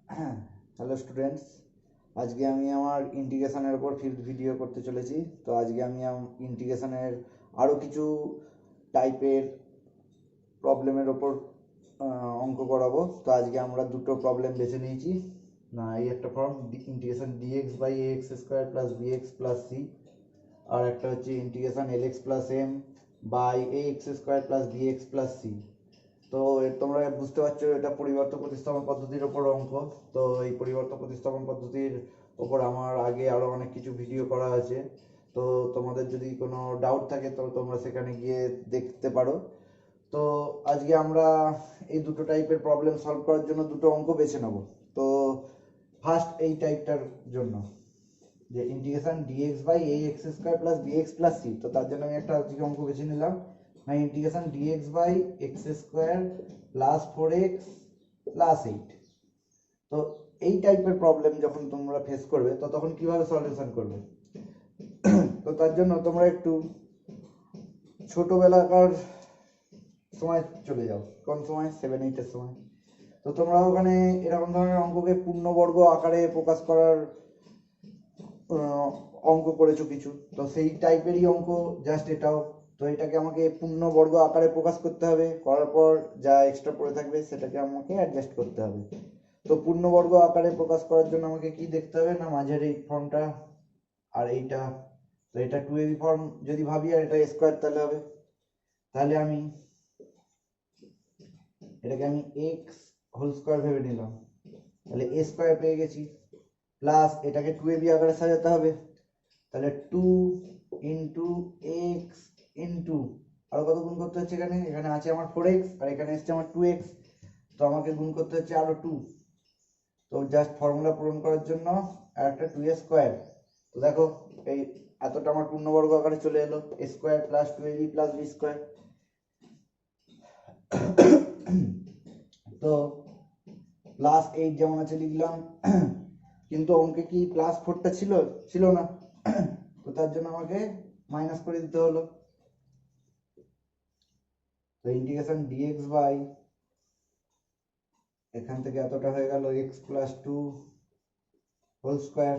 Hello students, আজকে আমি আমার ইন্টিগ্রেশনের উপর ফিল্ড ভিডিও করতে চলেছি। তো আজকে আমি ইন্টিগ্রেশনের আরও কিছু টাইপের প্রবলেমের ওপর অঙ্ক করাবো। তো আজকে আমরা দুটো প্রবলেম বেছে নিয়েছি। না, এই একটা form integration dx by a x square plus b x plus c, আর একটা হচ্ছে integration l x plus m by a x square plus b x plus c. তো তোমরা বুঝতে পারছো এটা পরিবর্ত প্রতিস্থাপন পদ্ধতির ওপর অঙ্ক। তো এই পরিবর্ত প্রতিস্থাপন পদ্ধতির ওপর আমার আগে আরো অনেক কিছু ভিডিও করা আছে। তো তোমাদের যদি কোনো ডাউট থাকে তো তোমরা সেখানে গিয়ে দেখতে পারো। তো আজকে আমরা এই দুটো টাইপের প্রবলেম সলভ করার জন্য দুটো অঙ্ক বেছে নেব। তো ফার্স্ট এই টাইপটার জন্য যে integration dx by a x square plus b x plus c, তো তার জন্য আমি একটা আজকে অঙ্ক বেছে নিলাম। না, integration dx by x square plus 4x plus 8। তো এই টাইপের প্রবলেম যখন তোমরা ফেস করবে তো তখন কিভাবে সলিউশন করবে? তো তার জন্য তোমরা একটু ছোটবেলাকার সময় চলে যাও। কোন সময়? 7-8 এর সময়। তো তোমরা ওখানে এরকম ধরনের অঙ্ককে পূর্ণবর্গ আকারে প্রকাশ করার অঙ্ক করেছো কিছু, তো সেই টাইপেরই অঙ্ক জাস্ট এটাও। তো এটাকে আমাকে পূর্ণবর্গ আকারে প্রকাশ করতে হবে, করার পর যা এক্সট্রা পড়ে থাকবে সেটাকে আমাকে অ্যাডজাস্ট করতে হবে। তো পূর্ণবর্গ আকারে প্রকাশ করার জন্য আমাকে কি দেখতে হবে? না, মাঝের এই ফর্মটা আর এইটা। তো এটা 2ab ফর্ম যদি ভাবি, আর এটা স্কোয়ার তাহলে হবে। তাহলে আমি এটাকে এক্স হোল স্কোয়ার ভেবে নিলাম, তাহলে এ স্কোয়ার পেয়ে গেছি। প্লাস এটাকে 2ab আকারে সাজাতে হবে, তাহলে 2 ইন্টু এক্স ইন্টু আরো কত গুণ করতে হচ্ছে? এখানে এখানে আছে আমার 4x আর এখানে এসছে আমার 2x। তো আমাকে গুণ করতে হচ্ছে আরো 2। তো জাস্ট ফর্মুলা পূরণ করার জন্য আর একটা 2a স্কোয়ার। তো দেখো এই এতটা আমার পূর্ণবর্গ আকারে চলে এলো, a square plus 2ab plus b square. তো প্লাস 8 যেমন আছে লিখলাম, কিন্তু অঙ্কে কি প্লাস 4টা ছিল? ছিল না। তো তার জন্য আমাকে মাইনাস করে দিতে হলো। তো ইন্টিগ্রেশন ডিএক্স বাই এখান থেকে এতটা হয়ে গেল x plus 2 whole square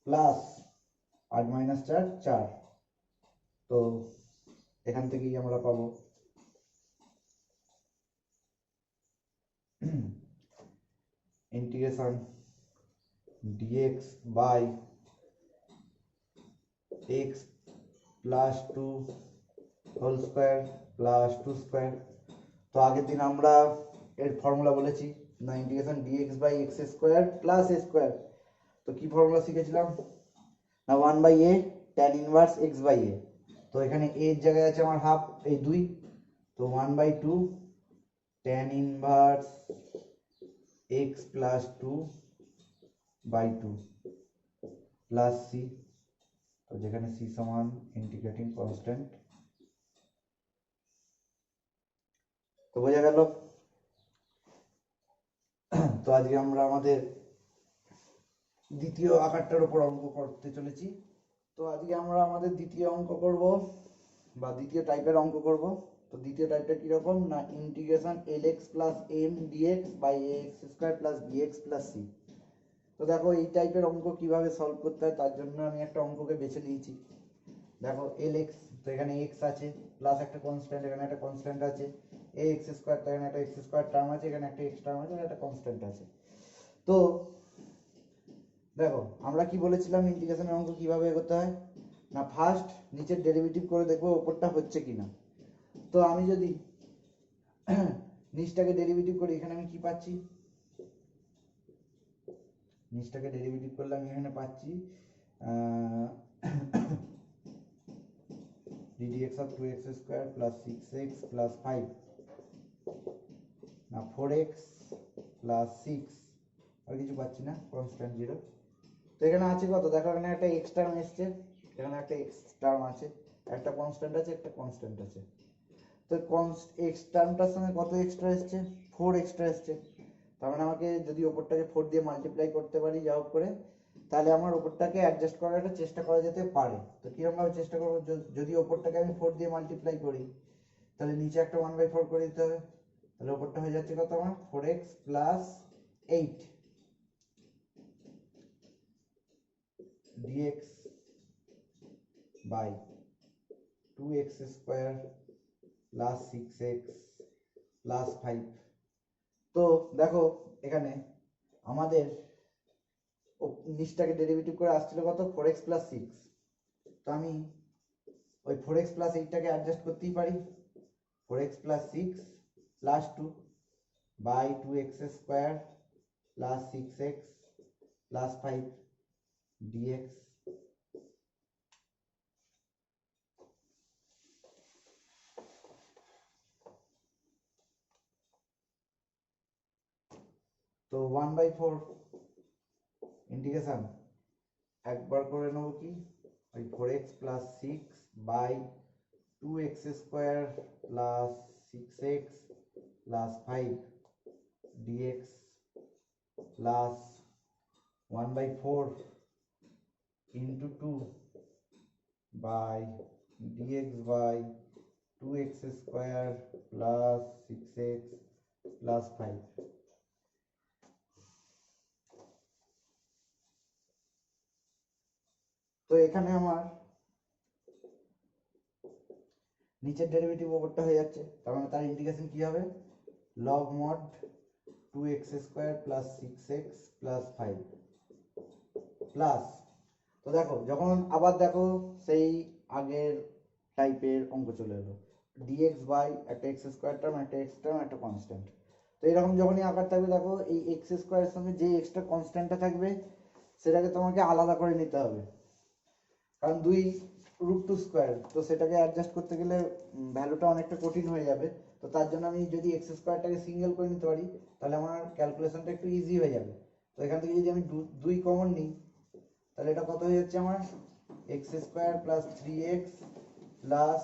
plus 8 minus 4 4। তো এখান থেকেই আমরা পাবো integration dx by x plus 2 whole square plus 2 square. তো আগের দিন আমরা এর ফর্মুলা বলেছি, না integration dx by x square plus a square. তো কি ফর্মুলা শিখেছিলাম? না 1 by a tan inverse x by a. তো এখানে এ এর জায়গায় আছে আমার হাফ, এই 2। তো 1 by 2 tan inverse x plus 2 by 2 plus c. তো যেখানে সি সমান ইন্টিগ্রেটিং কনস্ট্যান্ট। তো বোঝা গেল। তো আজকে আমরা আমাদের দ্বিতীয় আকারটার উপর অঙ্ক করতে চলেছি। তো আজকে আমরা আমাদের দ্বিতীয় অঙ্ক করব, বা দ্বিতীয় টাইপের অঙ্ক করব। তো দ্বিতীয় টাইপটা কিরকম? না integration l x plus m dx by a x square plus b x plus c. তো দেখো এই টাইপের অঙ্ক কিভাবে সলভ করতে হয় তার জন্য আমি একটা অঙ্ককে বেছে নিয়েছি। দেখো এল এক্স, তো এখানে এক্স আছে প্লাস একটা কনস্ট্যান্ট, এখানে একটা কনস্ট্যান্ট আছে। এ এক্স স্কোয়ার, তো এখানে একটা এক্স স্কোয়ার টার্ম আছে, এখানে একটা এক্স টার্ম আছে, একটা কনস্ট্যান্ট আছে। তো দেখো আমরা কি বলেছিলাম ইন্টিগ্রেশনের অঙ্ক কিভাবে করতে হয়? না ফার্স্ট নিচের ডেরিভেটিভ করে দেখবো উপরটা হচ্ছে কিনা। তো আমি যদি নিচটাকে ডেরিভেটিভ করি, এখানে আমি কি পাচ্ছি? নিচটাকে ডেরিভেটিভ করলে আমি এখানে পাচ্ছি ddx of 2x square plus 6x plus 5, না 4x plus 6, আর কিছু পাচ্ছি না, কনস্ট্যান্ট 0। তো এখানে আছে কত? দেখো এখানে একটা এক্স টার্ম এসছে, এখানে একটা এক্স টার্ম আছে, একটা কনস্ট্যান্ট আছে, একটা কনস্ট্যান্ট আছে। তো এক্স টার্মটার সঙ্গে কত এক্সট্রা এসছে? 4 এক্সট্রা এসছে। তার মানে আমাকে যদি ওপরটাকে 4 দিয়ে মাল্টিপ্লাই করতে পারি যা হোক করে, তাহলে আমার ওপরটাকে অ্যাডজাস্ট করার একটা চেষ্টা করা যেতে পারে। তো কিরকম ভাবে চেষ্টা করবো? যদি ওপরটাকে আমি 4 দিয়ে মাল্টিপ্লাই করি, তাহলে নিচে একটা 1/4 করে দিতে হবে। তাহলে ওপরটা হয়ে যাচ্ছে কত আমার? 4x plus 8 dx by 2x square plus 6x plus 5। তো দেখো এখানে আমাদের নিচটাকে ডেরিভেটিভ করে আসছিল কত 4x প্লাস 6। তো আমি ওই 4x প্লাস 8টাকে অ্যাডজাস্ট করতেই পারি। 4x plus 6 plus 2 by 2x square plus 6x plus 5 dx। তো 1/4 ইন্টিগ্রেশন একবার করে নেব কি ওই 4x plus 6 by 2x square plus 6x plus 5 dx plus 1/4 into 2 by dx by 2x square plus 6x plus 5। তো এখানে আমার নিচের ডেরিভেটিভ ওপরটা হয়ে যাচ্ছে, তার মানে তার ইন্টিগ্রেশন কি হবে log mod 2x square plus 6x plus 5 plus. তো দেখো যখন আবার দেখো সেই আগের টাইপের অঙ্ক চলে এলো dx বাই একটা x স্কয়ার টার্ম একটা x টার্ম একটা কনস্ট্যান্ট। তো এরকম যখনই আকার থাকবে দেখো এই x স্কয়ারের সঙ্গে যে এক্সট্রা কনস্ট্যান্টটা থাকবে সেটাকে তোমাকে আলাদা করে নিতে হবে, কারণ 2√2 স্কয়ার, তো সেটাকে অ্যাডজাস্ট করতে গেলে ভ্যালুটা অনেকটা কঠিন হয়ে যাবে। তো তার জন্য আমি যদি x স্কয়ারটাকে সিঙ্গেল করে নিতে পারি তাহলে আমার ক্যালকুলেশনটা একটু ইজি হয়ে যাবে। তো এখান থেকে যদি আমি 2 কমন নিই তাহলে এটা কত হয়ে যাচ্ছে আমার x square plus 3x plus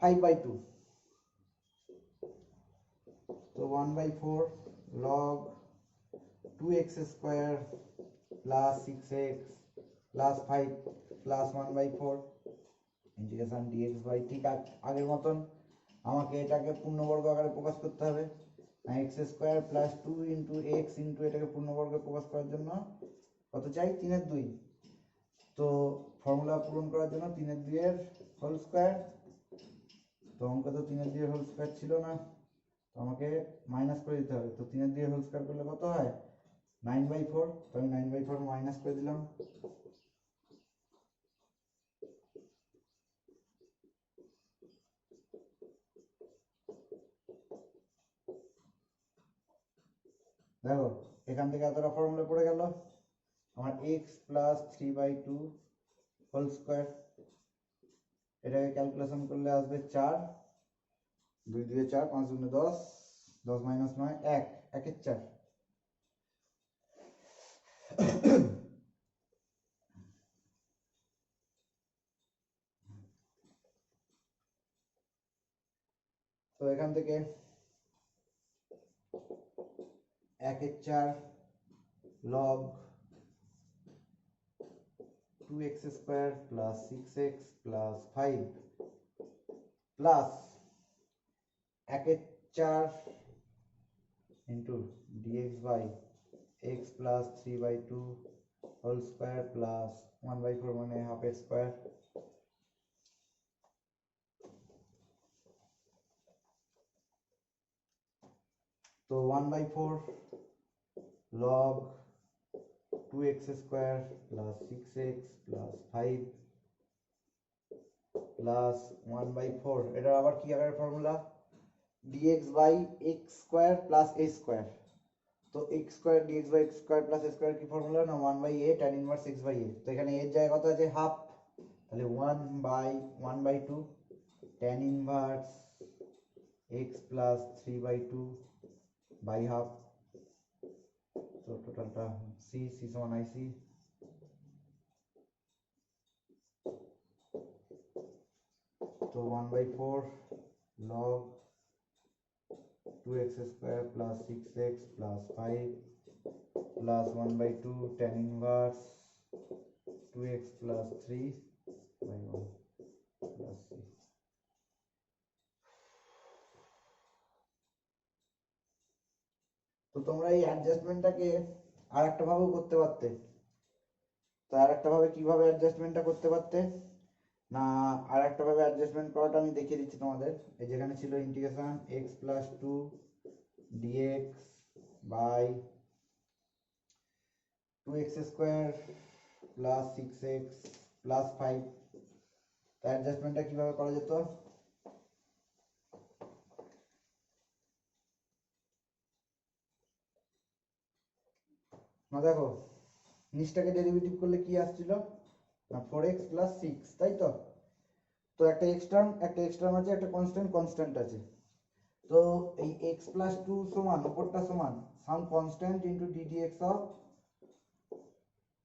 5/2। তো 1/4 log 2x square plus 6x plus 5 plus 1/4 integration dx by, ঠিক আগের মতন আমাকে এটাকে পূর্ণবর্গ আকারে প্রকাশ করতে হবে। x square plus 2 into x into এটাকে পূর্ণবর্গে প্রকাশ করার জন্য কত চাই 3/2। তো ফর্মুলা পূরণ করার জন্য 3/2 হোল স্কয়ার। তো অঙ্ক তো 3/2 হোল স্কয়ার ছিল না, তো আমাকে মাইনাস করে দিতে হবে। তো 3/2 হোল স্কয়ার করলে কত হয় 9/4। তো আমি 9/4 মাইনাস করে দিলাম। দেখো এখান থেকে এতটা ফর্মুলা পড়ে গেল আমার x প্লাস 3/2 হোল স্কয়ার। এটাকে ক্যালকুলেশন করলে আসবে 4, 2 2 4, 5 2 10, 10 মাইনাস 9 1, 1 এর 4। তো এখান থেকে 1 এর 4 log 2x square plus 6x plus 5 plus 1 এর 4 into dx by x plus 3/2 whole square plus 1/4 মানে হাফ এর স্কয়ার। তো 1/4 log 2x square plus 6x plus 5 plus 1/4, এটা আবার কি আকারের formula dx by x square plus a square. তো x square dx by x square plus a square কি formula না 1/a tan inverse x by a। তো এখানে a এর জায়গায় কত আছে হাফ, তাহলে 1/2 tan inverse x plus 3/2 by half. তো টোটালটা c সমান ic। তো 1/4 log 2x square plus 6x plus 5 plus 1/2 tan inverse 2x plus 3 by 1 plus c। তো তোমরা এই অ্যাডজাস্টমেন্টটাকে আর একটা ভাবেও করতে পারতে। তো আর একটা ভাবে কিভাবে অ্যাডজাস্টমেন্টটা করতে পারতে না, আর একটা ভাবে অ্যাডজাস্টমেন্ট করাটা আমি দেখিয়ে দিচ্ছি তোমাদের। এই যেখানে ছিল integration x plus two dx by two x square plus six x plus five. অ্যাডজাস্টমেন্টটা কিভাবে করা যেত? না দেখো, নিচটাকে ডেরিভেটিভ করলে কি আসছিল না, ফোর এক্স প্লাস সিক্স, তাই তো? তো একটা এক্স টার্ম আছে, একটা কনস্ট্যান্ট আছে। তো এই এক্স প্লাস টু সমান উপরটা সমান some constant into ddx of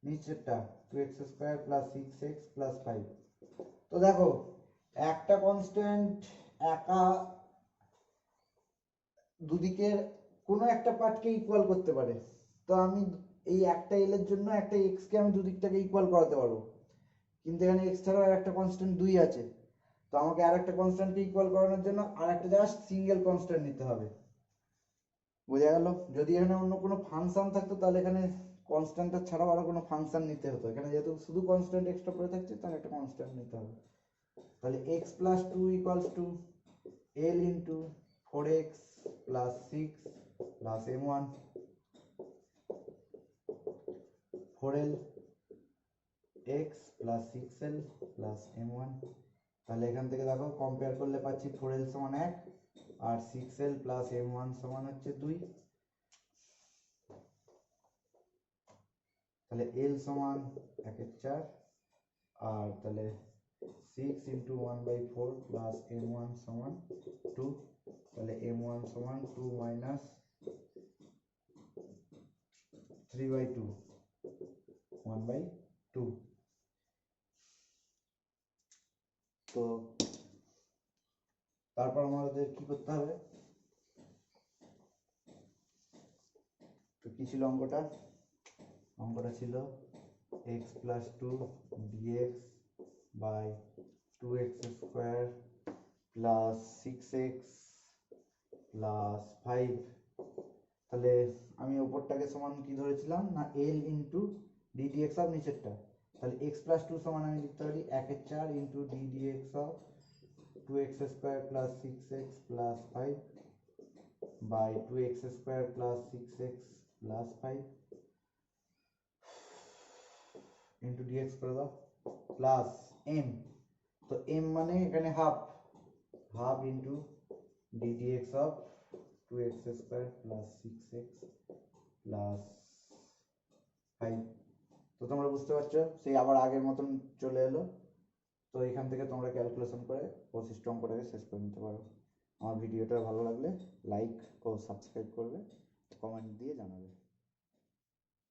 নিচেরটা two x square plus six x plus five. তো দেখো, একটা কনস্ট্যান্ট একা দুদিকের কোনো একটা পার্টকে ইকুয়াল করতে পারে। তো আমি এই একটা এল এর জন্য একটা এক্স কে আমি দুদিকটাকে ইকুয়াল করাতে পারবো, কিন্তু এখানে এক্স ছাড়াও আর একটা কনস্ট্যান্ট দুই আছে। তো আমাকে আর একটা কনস্ট্যান্টকে ইকুয়াল করানোর জন্য আর একটা জাস্ট সিঙ্গেল কনস্ট্যান্ট নিতে হবে। বোঝা গেল? যদি এখানে অন্য কোনো ফাংশন থাকতো তাহলে এখানে কনস্ট্যান্টটা ছাড়াও আরো কোনো ফাংশন নিতে হতো। এখানে যেহেতু শুধু কনস্ট্যান্ট এক্সট্রা পড়ে থাকছে, তাহলে একটা কনস্ট্যান্ট নিতে হবে। তাহলে x plus two equals to l into four x plus six plus m one, four l x plus six l plus m one. তাহলে এখান থেকে দেখো কম্পেয়ার করলে পাচ্ছি ফোর এল সমান এক আর six l plus m one সমান হচ্ছে দুই। তাহলে এল সমান একের চার, আর তাহলে six into one by four plus m one সমান টু। তাহলে এম ওয়ান সমান two minus three by two, one by two. তো তারপর আমাদের কি করতে হবে? তো কি ছিল অঙ্কটা? অঙ্কটা ছিল x plus two dx by two x square plus six x plus five. তাহলে আমি ওপরটাকে সমান কি ধরেছিলাম না, এল ইন্টু ডিডিএক্স অফ নিচেরটা। তাহলে এক্স প্লাস টু সমান আমি লিখতে পারি একের চার into ddx of two x square plus six x plus five by two x square plus six x plus five into dx করে দাও প্লাস এম। তো এম মানে এখানে half, half into ddx of two x square plus six x plus five. তো তোমরা বুঝতে পারছো, সেই আবার আগের মতন চলে এলো। তো এখান থেকে তোমরা ক্যালকুলেশন করে পঁচিশ অঙ্কটাকে শেষ করে নিতে পারো। আমার ভিডিওটা ভালো লাগলে লাইক ও সাবস্ক্রাইব করবে, কমেন্ট দিয়ে জানাবে।